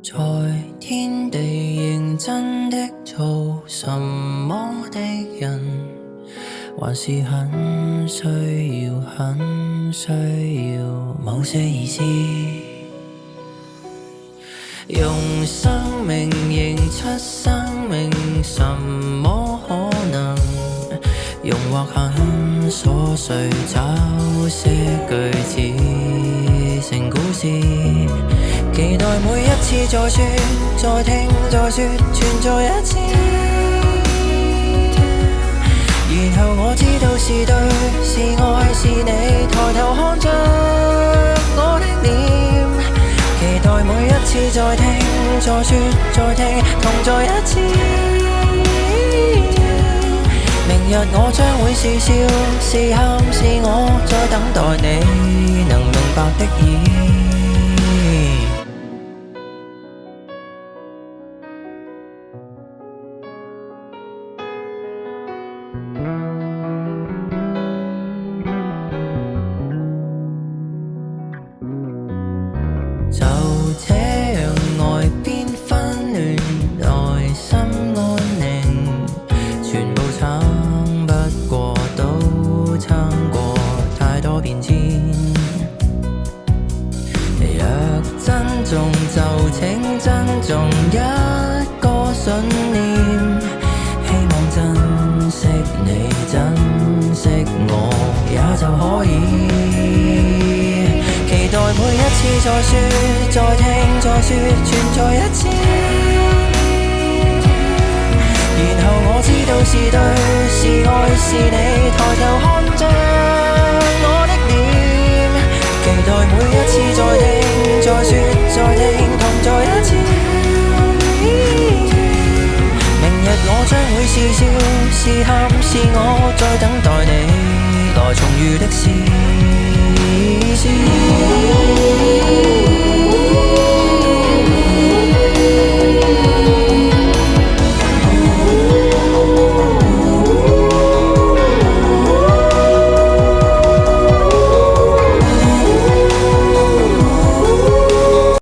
在天地認真的做什麼的人，還是很需要某些意思。用生命認出生命，什麼可能？用或很瑣碎找些句子成故事，期待每一次再說再聽再說存在一次，然後我知道是對是愛是你抬頭看着我的臉，期待每一次再聽再說再聽同在一次，明日我將會是笑是喊是我在等待你能明白的意。就這樣外邊紛亂，內心安寧，全部撐不過都撐過太多變遷。若珍重就請珍重一個信念，希望珍惜你珍惜我也就可以。期待每一次再說再聽再說存在一次，然後我知道是對是愛是你抬頭看着我的臉，期待每一次再聽再說再聽同在一次，明日我將會是笑是喊是我在等待你來重遇的事。